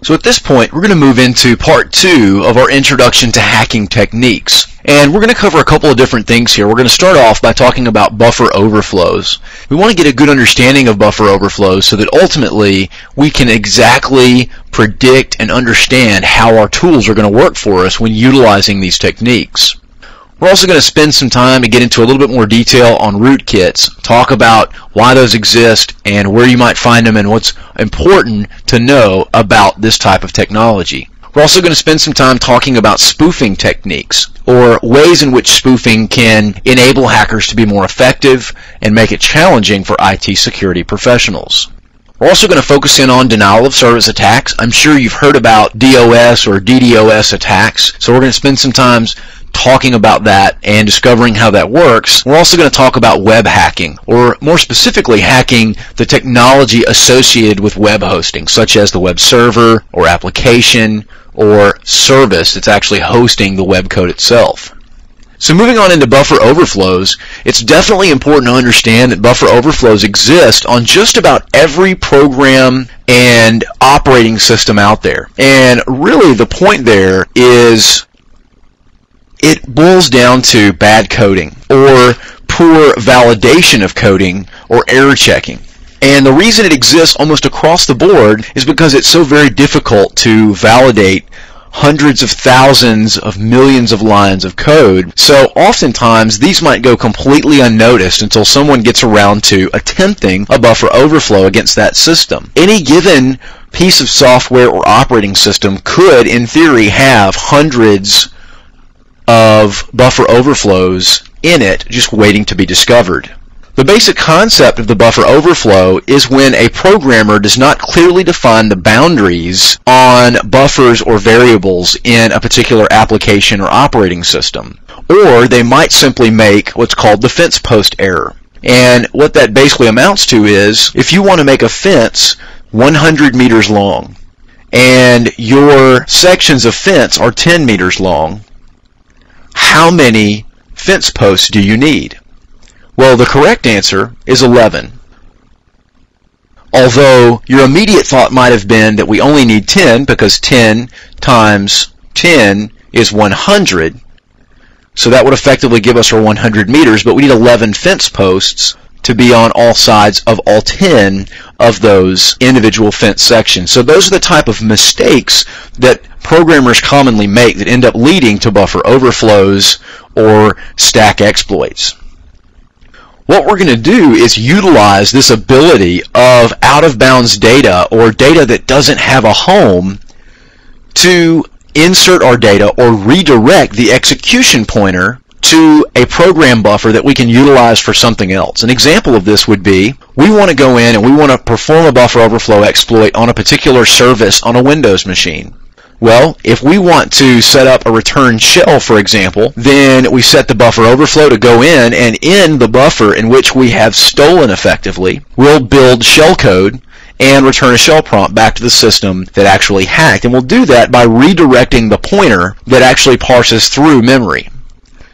So at this point, we're going to move into part 2 of our introduction to hacking techniques. And we're going to cover a couple of different things here. We're going to start off by talking about buffer overflows. We want to get a good understanding of buffer overflows so that ultimately we can exactly predict and understand how our tools are going to work for us when utilizing these techniques. We're also going to spend some time to get into a little bit more detail on rootkits, talk about why those exist and where you might find them and what's important to know about this type of technology. We're also going to spend some time talking about spoofing techniques, or ways in which spoofing can enable hackers to be more effective and make it challenging for IT security professionals. We're also going to focus in on denial of service attacks. I'm sure you've heard about DOS or DDoS attacks, so we're going to spend some time talking about that and discovering how that works. We're also going to talk about web hacking, or more specifically hacking the technology associated with web hosting, such as the web server or application or service that's actually hosting the web code itself. So moving on into buffer overflows, it's definitely important to understand that buffer overflows exist on just about every program and operating system out there. And really the point there is it boils down to bad coding or poor validation of coding or error checking. And the reason it exists almost across the board is because it's so very difficult to validate hundreds of thousands of millions of lines of code. So oftentimes these might go completely unnoticed until someone gets around to attempting a buffer overflow against that system. Any given piece of software or operating system could, in theory, have hundreds of buffer overflows in it just waiting to be discovered. The basic concept of the buffer overflow is when a programmer does not clearly define the boundaries on buffers or variables in a particular application or operating system. Or they might simply make what's called the fence post error. And what that basically amounts to is, if you want to make a fence 100 meters long and your sections of fence are 10 meters long, how many fence posts do you need? Well, the correct answer is 11. Although your immediate thought might have been that we only need 10 because 10 times 10 is 100. So that would effectively give us our 100 meters, but we need 11 fence posts to be on all sides of all 10 of those individual fence sections. So those are the type of mistakes that programmers commonly make that end up leading to buffer overflows or stack exploits. What we're going to do is utilize this ability of out-of-bounds data or data that doesn't have a home to insert our data or redirect the execution pointer to a program buffer that we can utilize for something else. An example of this would be, we want to go in and we want to perform a buffer overflow exploit on a particular service on a Windows machine. Well, if we want to set up a return shell, for example, then we set the buffer overflow to go in, and in the buffer in which we have stolen effectively, we'll build shellcode and return a shell prompt back to the system that actually hacked. And we'll do that by redirecting the pointer that actually parses through memory.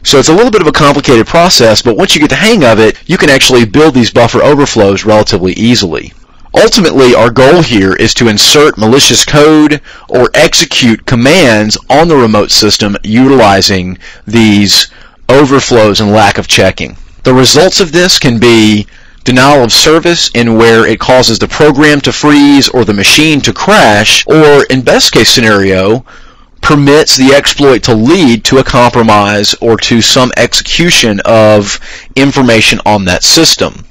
So it's a little bit of a complicated process, but once you get the hang of it, you can actually build these buffer overflows relatively easily. Ultimately, our goal here is to insert malicious code or execute commands on the remote system utilizing these overflows and lack of checking. The results of this can be denial of service, in where it causes the program to freeze or the machine to crash, or in best case scenario, permits the exploit to lead to a compromise or to some execution of information on that system.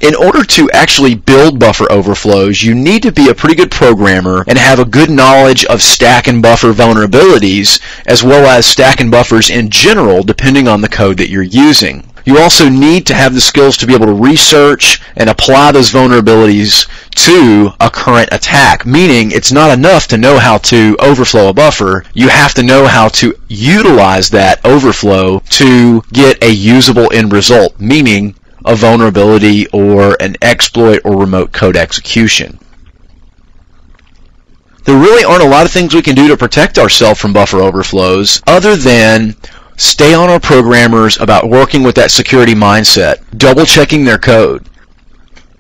In order to actually build buffer overflows, you need to be a pretty good programmer and have a good knowledge of stack and buffer vulnerabilities, as well as stack and buffers in general, depending on the code that you're using. You also need to have the skills to be able to research and apply those vulnerabilities to a current attack, meaning it's not enough to know how to overflow a buffer. You have to know how to utilize that overflow to get a usable end result, meaning a vulnerability or an exploit or remote code execution. There really aren't a lot of things we can do to protect ourselves from buffer overflows other than stay on our programmers about working with that security mindset, double checking their code,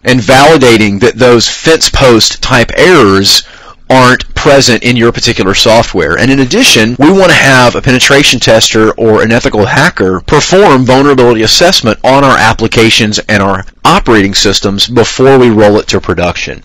and validating that those fence post type errors aren't present in your particular software. And in addition, we want to have a penetration tester or an ethical hacker perform vulnerability assessment on our applications and our operating systems before we roll it to production.